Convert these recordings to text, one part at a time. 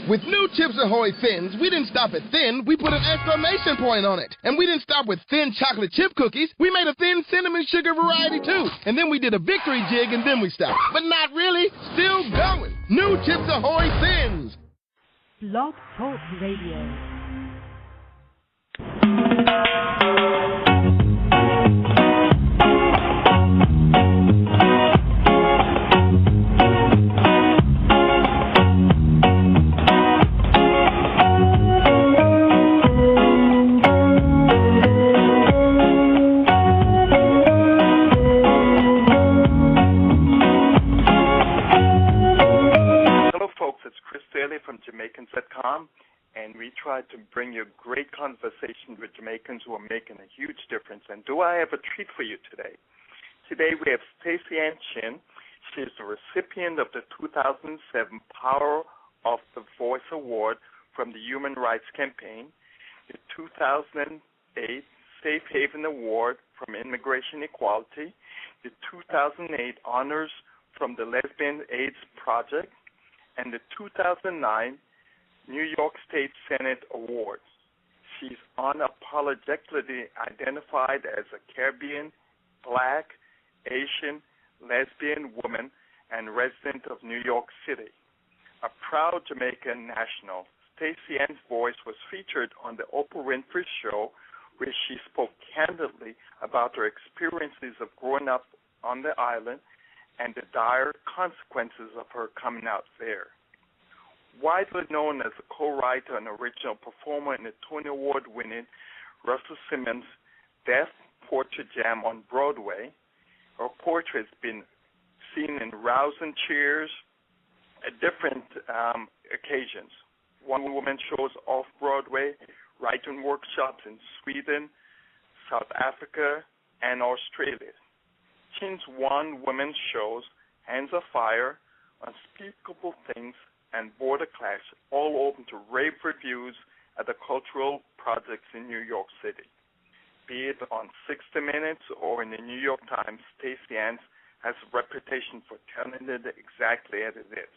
With new Chips Ahoy Thins, we didn't stop at thin, we put an exclamation point on it. And we didn't stop with thin chocolate chip cookies, we made a thin cinnamon sugar variety too. And then we did a victory jig and then we stopped. But not really, still going. New Chips Ahoy Thins. Blog Talk Radio. From Jamaicans.com, and we try to bring you great conversation with Jamaicans who are making a huge difference. And do I have a treat for you today? Today we have Stacyann Chin. She is the recipient of the 2007 Power of the Voice Award from the Human Rights Campaign, the 2008 Safe Haven Award from Immigration Equality, the 2008 Honors from the Lesbian AIDS Project, and the 2009 New York State Senate Awards. She's unapologetically identified as a Caribbean, Black, Asian, lesbian woman and resident of New York City. A proud Jamaican national, Stacyann's voice was featured on the Oprah Winfrey Show, where she spoke candidly about her experiences of growing up on the island and the dire consequences of her coming out there. Widely known as a co-writer and original performer in the Tony Award-winning Russell Simmons' Deaf Poetry Jam on Broadway, her poetry has been seen in rousing cheers at different occasions. One-woman shows off-Broadway, writing workshops in Sweden, South Africa, and Australia. Chin's one-woman shows, Hands of Fire, Unspeakable Things, and Border Clash, all open to rave reviews at the cultural projects in New York City. Be it on 60 Minutes or in the New York Times, Stacyann has a reputation for telling it exactly as it is.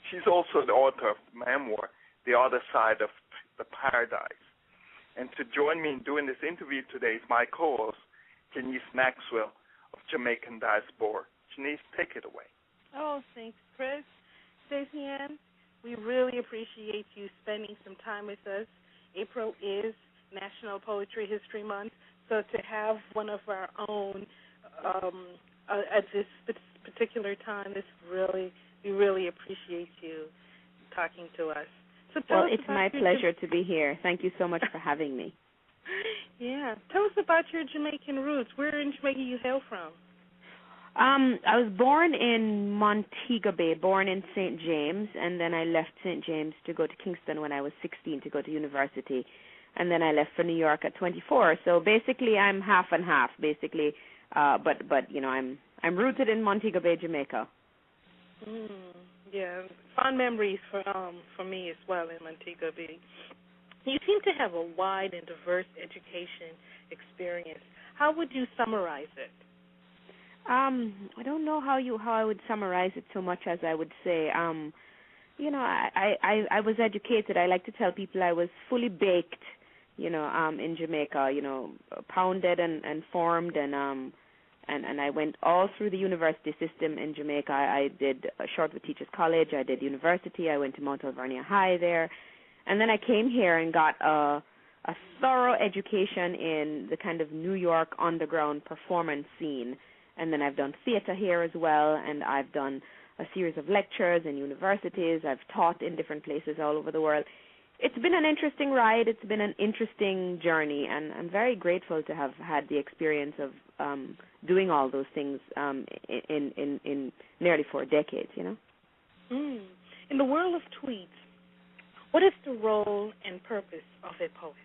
She's also the author of the memoir, The Other Side of the Paradise. And to join me in doing this interview today is my co-host, Janice Maxwell of Jamaican Diaspora. Janice, take it away. Oh, thanks, Chris. Stacyann, we really appreciate you spending some time with us. April is National Poetry History Month, so to have one of our own at this particular time, we really appreciate you talking to us. So well, it's my pleasure to be here. Thank you so much for having me. Yeah. Tell us about your Jamaican roots. Where in Jamaica you hail from? I was born in Montego Bay, born in St. James, and then I left St. James to go to Kingston when I was 16 to go to university, and then I left for New York at 24. So basically, I'm half and half, basically. But you know, I'm rooted in Montego Bay, Jamaica. Yeah, fond memories for me as well in Montego Bay. You seem to have a wide and diverse education experience. How would you summarize it? I don't know how I would summarize it so much as I would say, you know, I was educated. I like to tell people I was fully baked, you know, in Jamaica, you know, pounded and formed, and I went all through the university system in Jamaica. I did Shortwood Teachers College. I did university. I went to Mount Alvernia High there, and then I came here and got a thorough education in the kind of New York underground performance scene. And then I've done theater here as well, and I've done a series of lectures in universities. I've taught in different places all over the world. It's been an interesting ride. It's been an interesting journey, and I'm very grateful to have had the experience of doing all those things in nearly 4 decades, you know. In the world of tweets, what is the role and purpose of a poet?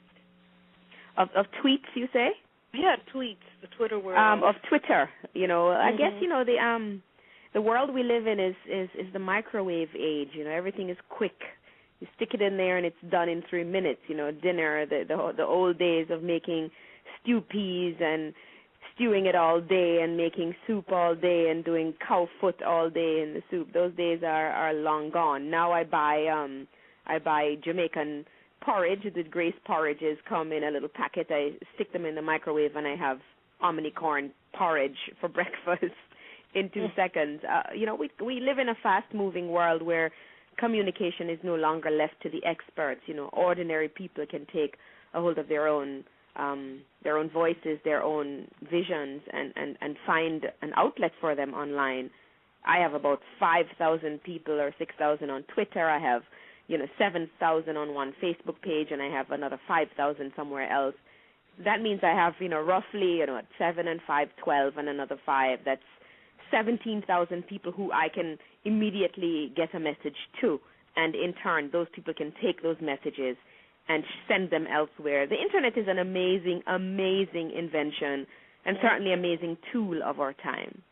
Of tweets, you say? Yeah, tweets, the Twitter world. Of Twitter, you know. I guess, you know, the world we live in is the microwave age. You know, everything is quick. You stick it in there and it's done in 3 minutes. You know, dinner, the old days of making stew peas and stewing it all day and making soup all day and doing cow foot all day in the soup. Those days are long gone. Now I buy I buy Jamaican porridge. The Grace porridges come in a little packet. I stick them in the microwave, and I have omni-corn porridge for breakfast in 2 seconds. We live in a fast-moving world where communication is no longer left to the experts. Ordinary people can take a hold of their own voices, their own visions, and find an outlet for them online. I have about 5,000 people or 6,000 on Twitter. I have 7,000 on one Facebook page, and I have another 5,000 somewhere else. That means I have, roughly, 7 and 5, 12, and another 5. That's 17,000 people who I can immediately get a message to. And in turn, those people can take those messages and send them elsewhere. The Internet is an amazing, amazing invention and certainly amazing tool of our time.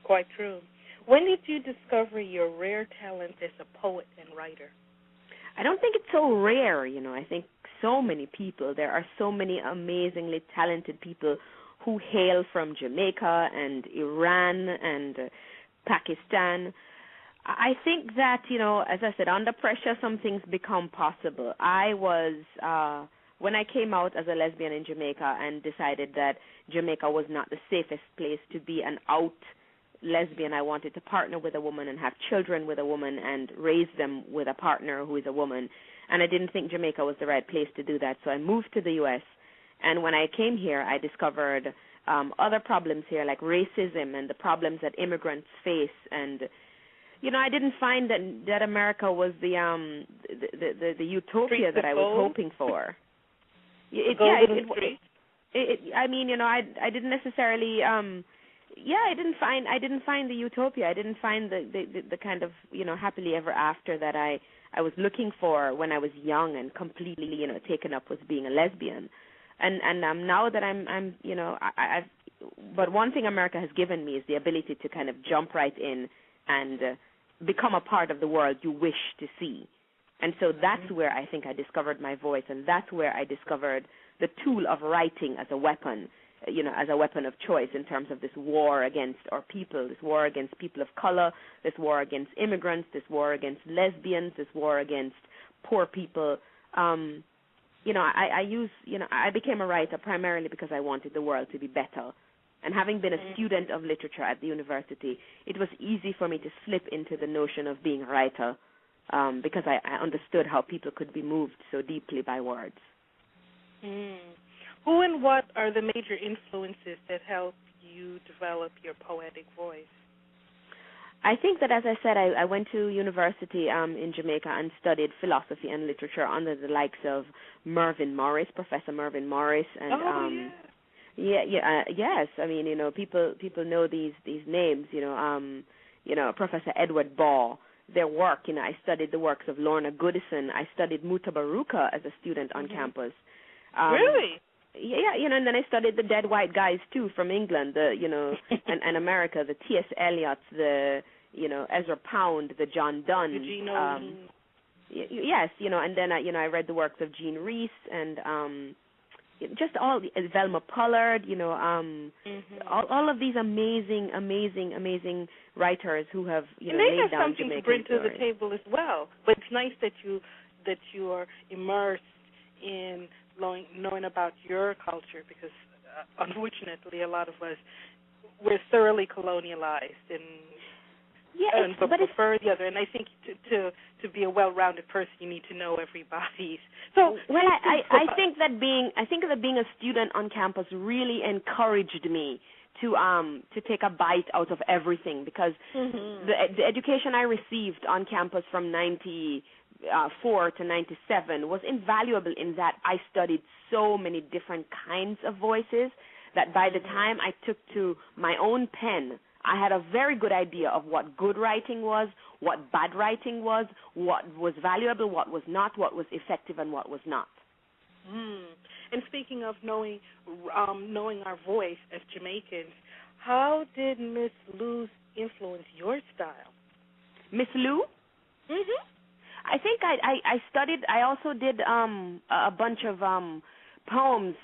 Quite true. When did you discover your rare talent as a poet and writer? I don't think it's so rare, I think so many people, there are so many amazingly talented people who hail from Jamaica and Iran and Pakistan. I think that, as I said, under pressure, some things become possible. When I came out as a lesbian in Jamaica and decided that Jamaica was not the safest place to be an out lesbian, I wanted to partner with a woman and have children with a woman and raise them with a partner who is a woman. And I didn't think Jamaica was the right place to do that, so I moved to the U.S. And when I came here, I discovered other problems here, like racism and the problems that immigrants face. And, I didn't find that America was the utopia that I was hoping for. I didn't necessarily. I didn't find the utopia. I didn't find the kind of happily ever after that I was looking for when I was young and completely taken up with being a lesbian. And now that I've but one thing America has given me is the ability to kind of jump right in and become a part of the world you wish to see. And so that's where I think I discovered my voice, and that's where I discovered the tool of writing as a weapon, as a weapon of choice in terms of this war against our people, this war against people of color, this war against immigrants, this war against lesbians, this war against poor people. I became a writer primarily because I wanted the world to be better. And having been a student of literature at the university, it was easy for me to slip into the notion of being a writer because I understood how people could be moved so deeply by words. Who and what are the major influences that help you develop your poetic voice? I think that, as I said, I went to university in Jamaica and studied philosophy and literature under the likes of Professor Mervyn Morris, and yes. I mean, people know these names. Professor Edward Ball. Their work. I studied the works of Lorna Goodison. I studied Mutabaruka as a student on campus. Really? Yeah, and then I studied the dead white guys too from England, and America, the T.S. Eliot, the Ezra Pound, the John Donne. Eugene O'Neill. Yes, and then I read the works of Jean Rhys and just all Velma Pollard, all of these amazing writers who have and they laid have down something Jamaican to bring stories. to the table as well. But it's nice that you are immersed in knowing about your culture, because unfortunately a lot of us we're thoroughly colonialized and prefer the other. And I think to be a well-rounded person, you need to know everybody's. So I think that being a student on campus really encouraged me to take a bite out of everything, because the education I received on campus from 94 to 97 was invaluable in that I studied so many different kinds of voices that by the time I took to my own pen, I had a very good idea of what good writing was, what bad writing was, what was valuable, what was not, what was effective, and what was not. And speaking of knowing our voice as Jamaicans, how did Miss Lou's influence your style? Miss Lou? I think I studied. I also did a bunch of poems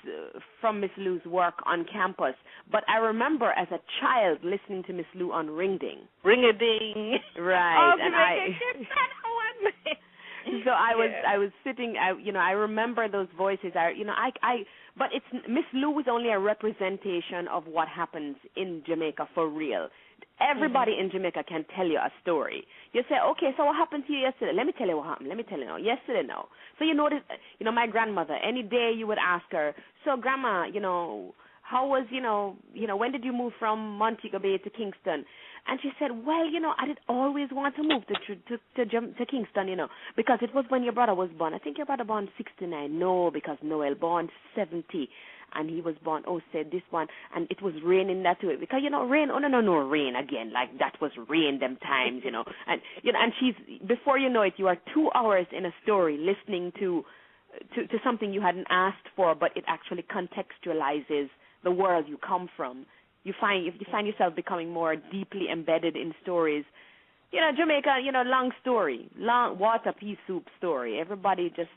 from Miss Lou's work on campus. But I remember as a child listening to Miss Lou on Ring Ding. Ring-a-ding. Right. Oh, and get that one. so I was sitting. I remember those voices. But Miss Lou is only a representation of what happens in Jamaica for real. Everybody in Jamaica can tell you a story. You say, okay, so what happened to you yesterday? Let me tell you what happened. Let me tell you now. Yesterday, no. So my grandmother, any day you would ask her, so grandma, how was, when did you move from Montego Bay to Kingston? And she said, well, I did always want to move to Kingston, because it was when your brother was born. I think your brother born 69. No, because Noel born 70. And he was born, said this one, and it was raining that way. Because, rain, no, rain again. Like, that was rain them times, And, and she's, before you know it, you are 2 hours in a story listening to something you hadn't asked for, but it actually contextualizes the world you come from. You find yourself becoming more deeply embedded in stories. Jamaica, long story, long water pea soup story. Everybody just,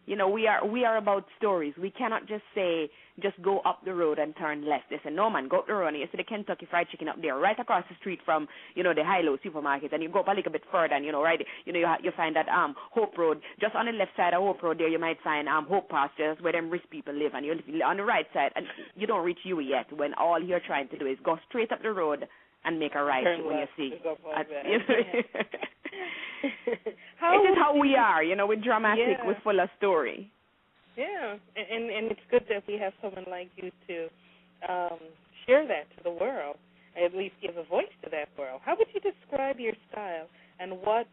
we are about stories. We cannot just say, just go up the road and turn left. They say, no, man, go up the road and you see the Kentucky Fried Chicken up there, right across the street from, the High-Low supermarket, and you go up a little bit further and, right, you find that Hope Road. Just on the left side of Hope Road there, you might find Hope Pastures, where them rich people live, and you on the right side, and you don't reach you yet, when all you're trying to do is go straight up the road and make a right when you see. It is how we are, we're dramatic, we're full of story. Yeah, and it's good that we have someone like you to share that to the world, at least give a voice to that world. How would you describe your style, and what's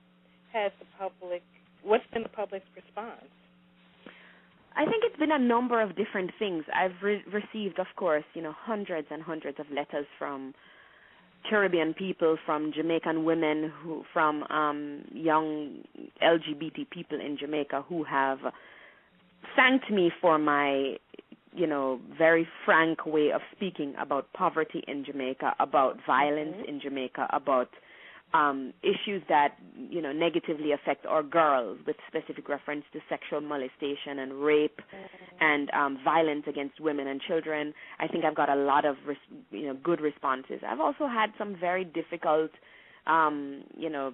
been the public's response? I think it's been a number of different things. I've received, of course, hundreds and hundreds of letters from Caribbean people, from Jamaican women, from young LGBT people in Jamaica who have thanked me for my, very frank way of speaking about poverty in Jamaica, about violence in Jamaica, about issues that, negatively affect our girls, with specific reference to sexual molestation and rape and violence against women and children. I think I've got a lot of, good responses. I've also had some very difficult,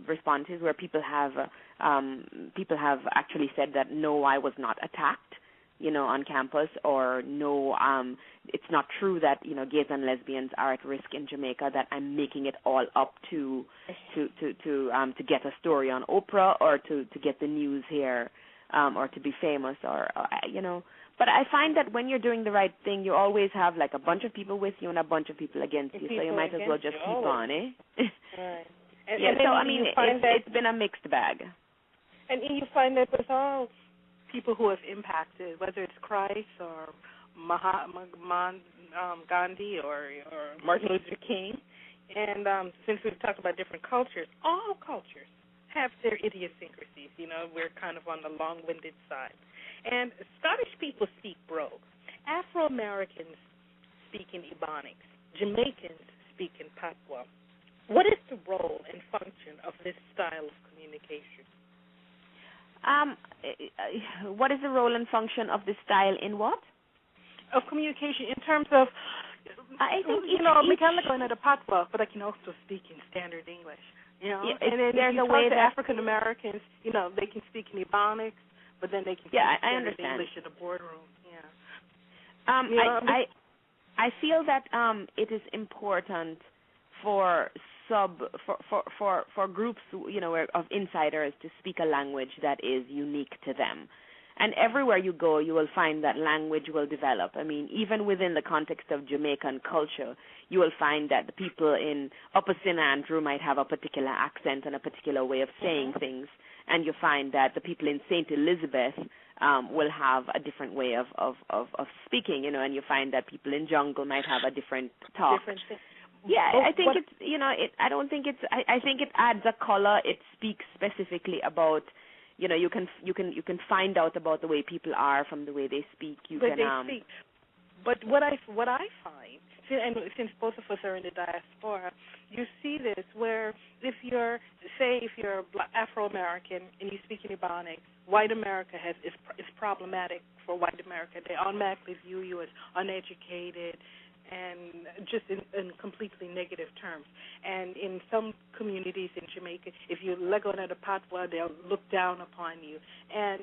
responses where people have actually said that, no, I was not attacked, on campus, or no, it's not true that, gays and lesbians are at risk in Jamaica, that I'm making it all up to get a story on Oprah, or to get the news here, or to be famous, or. But I find that when you're doing the right thing, you always have like a bunch of people with you and a bunch of people against you, so you might as well just keep on, eh? Right. It's been a mixed bag. And you find that with all people who have impacted, whether it's Christ or Mahatma Gandhi or Martin Luther King, and since we've talked about different cultures, all cultures have their idiosyncrasies. We're kind of on the long-winded side. And Scottish people speak Brogue. Afro-Americans speak in Ebonics. Jamaicans speak in Patois. What is the role and function of this style of communication? What is the role and function of this style in what? Of communication in terms of, I think we can look at a Patois, but I can also speak in standard English. And then there's if you a way talk to that African Americans, they can speak in Ebonics, but then they can speak standard English in the boardroom. Yeah. I feel that it is important for groups, of insiders to speak a language that is unique to them. And everywhere you go, you will find that language will develop. I mean, even within the context of Jamaican culture, you will find that the people in Upper St. Andrew might have a particular accent and a particular way of saying things, and you find that the people in St. Elizabeth will have a different way of speaking, and you find that people in Jungle might have a different talk. Yeah, I think I think it adds a color. It speaks specifically about, you can find out about the way people are from the way they speak. Speak. But what I find, and since both of us are in the diaspora, you see this where if you're Afro-American and you speak in Ebonics, white America is problematic for white America. They automatically view you as uneducated and just in completely negative terms. And in some communities in Jamaica, if you let go of the patois, they'll look down upon you. And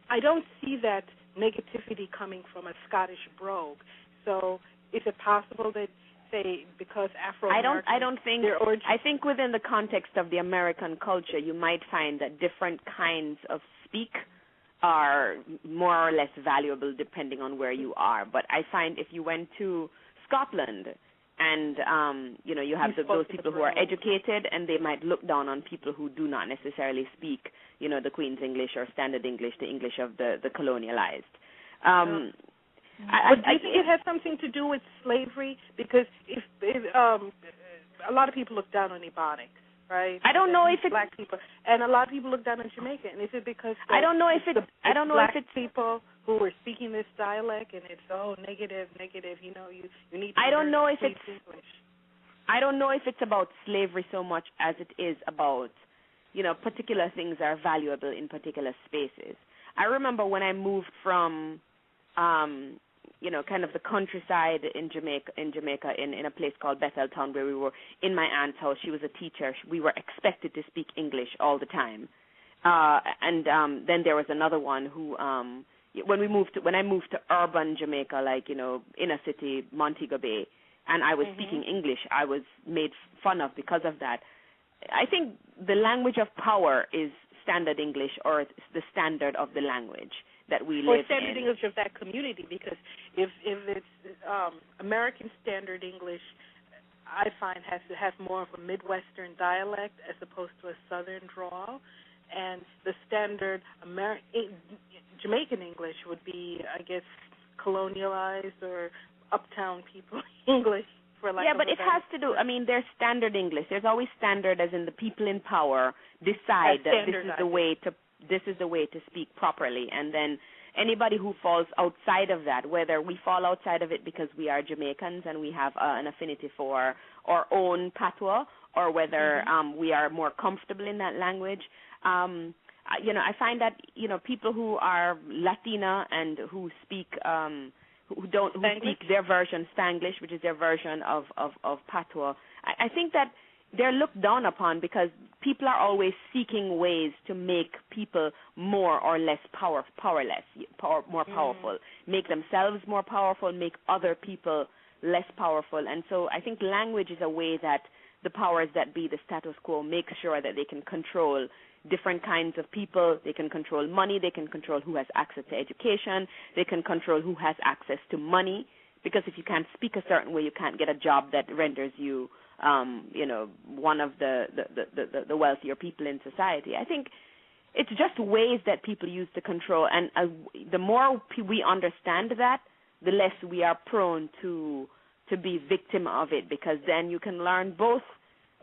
I don't see that negativity coming from a Scottish brogue. So is it possible that, say, because Afro-Americans... I don't think... I think within the context of the American culture, you might find that different kinds of speak are more or less valuable depending on where you are. But I find if you went to Scotland and, you have those people who are educated, and they might look down on people who do not necessarily speak, the Queen's English or Standard English, the English of the colonialized. But do you think it has something to do with slavery? Because if a lot of people look down on Ebonics, right? I don't know if it's black people, and a lot of people look down on Jamaica. And is it because I don't know if it's people who are speaking this dialect, and it's negative. You need. To I don't know if it's English. I don't know if it's about slavery so much as it is about, particular things are valuable in particular spaces. I remember when I moved from, kind of the countryside in Jamaica, in a place called Betheltown, where we were in my aunt's house. She was a teacher. We were expected to speak English all the time. And then there was another one who, when I moved to urban Jamaica, like, inner city, Montego Bay, and I was speaking English, I was made fun of because of that. I think the language of power is standard English, or the standard of the language that we live in. Or standard English of that community, because if it's American standard English, I find has to have more of a Midwestern dialect as opposed to a Southern drawl, and the standard Jamaican English would be, I guess, colonialized or uptown people English. But it has to do, there's standard English. There's always standard, as in the people in power decide that this is the way to speak properly. And then anybody who falls outside of that, whether we fall outside of it because we are Jamaicans and we have an affinity for our own patois, or whether we are more comfortable in that language, I find that, people who are Latina and who speak... who speak their version Spanglish, which is their version of patois. I think that they're looked down upon because people are always seeking ways to make people more or less more powerful, make themselves more powerful, make other people less powerful. And so I think language is a way that the powers that be, the status quo, make sure that they can control different kinds of people. They can control money. They can control who has access to education. They can control who has access to money, because if you can't speak a certain way, you can't get a job that renders you, one of the wealthier people in society. I think it's just ways that people use to control, and the more we understand that, the less we are prone to be victim of it, because then you can learn both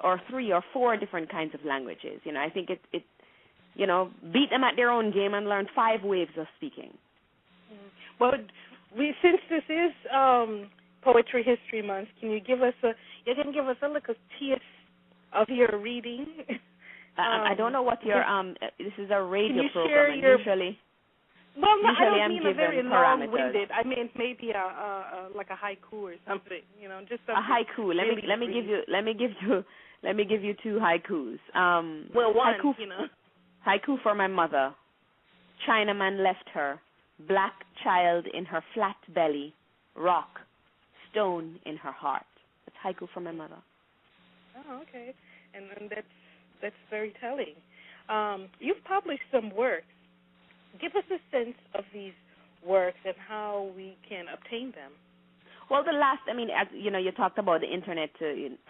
or 3 or 4 different kinds of languages. I think it beat them at their own game and learn 5 waves of speaking. Well, since this is Poetry History Month, can you give us a little taste of your reading? I don't know what your this is a radio program, share and your... usually. Well, no, I don't I'm mean a very long-winded. I mean maybe like a haiku or something. Just something. A haiku. Let me give you 2 haikus. One. Haiku for my mother. Chinaman left her, black child in her flat belly, rock, stone in her heart. That's haiku for my mother. Oh, okay. And that's very telling. You've published some works. Give us a sense of these works and how we can obtain them. Well, as you talked about the internet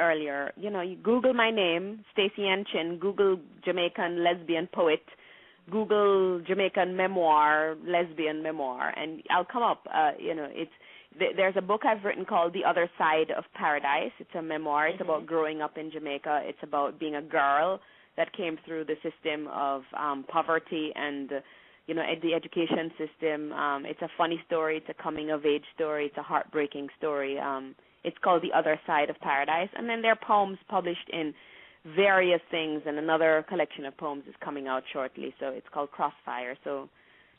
earlier. You Google my name, Stacyann Chin, Google Jamaican lesbian poet, Google Jamaican memoir, lesbian memoir, and I'll come up. There's a book I've written called The Other Side of Paradise. It's a memoir. It's about growing up in Jamaica. It's about being a girl that came through the system of poverty and the education system. It's a funny story. It's a coming-of-age story. It's a heartbreaking story. It's called The Other Side of Paradise. And then there are poems published in various things, and another collection of poems is coming out shortly, so it's called Crossfire. So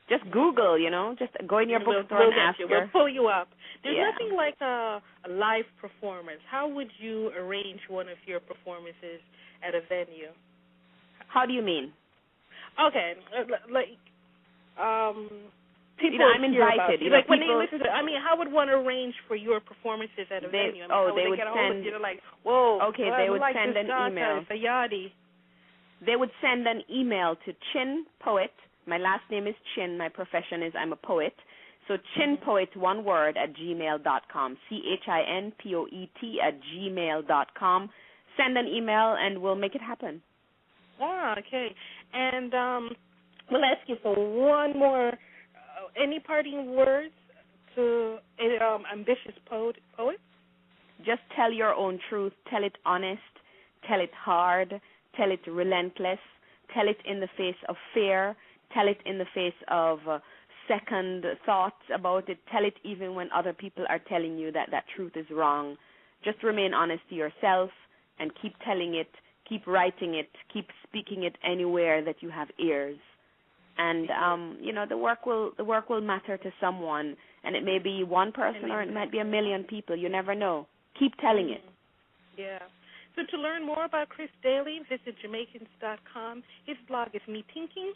just Google, just go in your bookstore and ask her. We'll pull you up. There's Yeah. nothing like a live performance. How would you arrange one of your performances at a venue? How do you mean? Okay, people I'm invited. Like when they listen to, how would one arrange for your performances at a venue? They would send. Like, whoa. Okay, they would send an email. They would send an email to Chin Poet. My last name is Chin. My profession is I'm a poet. So chinpoet, one word, @gmail.com. CHINPOET @gmail.com. Send an email and we'll make it happen. Ah, okay. And we'll ask you for one more. Any parting words to ambitious poet? Just tell your own truth. Tell it honest. Tell it hard. Tell it relentless. Tell it in the face of fear. Tell it in the face of second thoughts about it. Tell it even when other people are telling you that truth is wrong. Just remain honest to yourself and keep telling it, keep writing it, keep speaking it anywhere that you have ears. And the work will matter to someone, and it may be one person or it might be 1 million people. You never know. Keep telling it. Yeah. So to learn more about Chris Daly, visit Jamaicans.com. His blog is Me Thinking.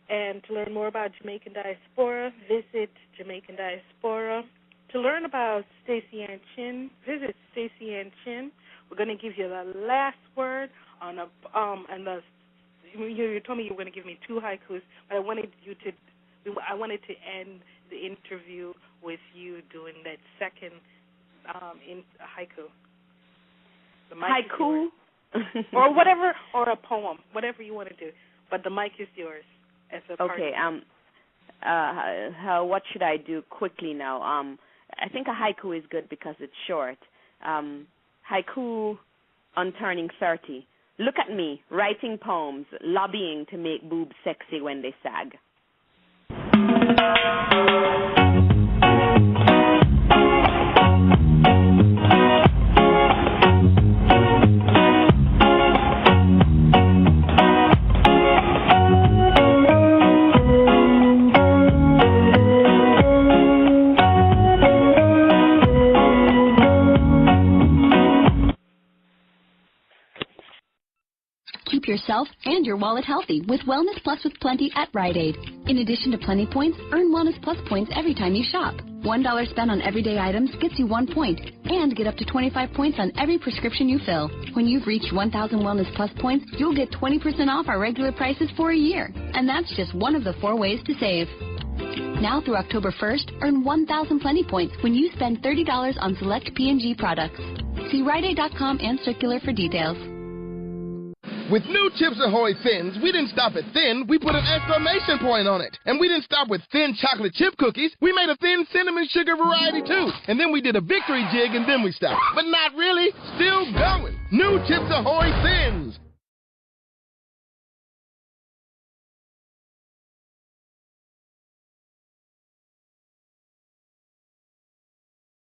And to learn more about Jamaican Diaspora, visit Jamaican Diaspora. To learn about Stacyann Chin, visit Stacyann Chin. We're going to give you the last word on you told me you were going to give me 2 haikus, but I wanted to end the interview with you doing that second haiku. The mic haiku? Or whatever, or a poem, whatever you want to do. But the mic is yours. Okay. What should I do quickly now? I think a haiku is good because it's short. Haiku on turning 30. Look at me, writing poems, lobbying to make boobs sexy when they sag. Keep yourself and your wallet healthy with Wellness Plus with Plenty at Rite Aid. In addition to Plenty points, earn Wellness Plus points every time you shop. $1 spent on everyday items gets you 1 point, and get up to 25 points on every prescription you fill. When you've reached 1,000 Wellness Plus points, you'll get 20% off our regular prices for a year. And that's just one of the 4 ways to save. Now through October 1st, earn 1,000 Plenty points when you spend $30 on select P&G products. See RiteAid.com and Circular for details. With new Chips Ahoy Thins, we didn't stop at thin, we put an exclamation point on it. And we didn't stop with thin chocolate chip cookies, we made a thin cinnamon sugar variety too. And then we did a victory jig and then we stopped. But not really, still going. New Chips Ahoy Thins.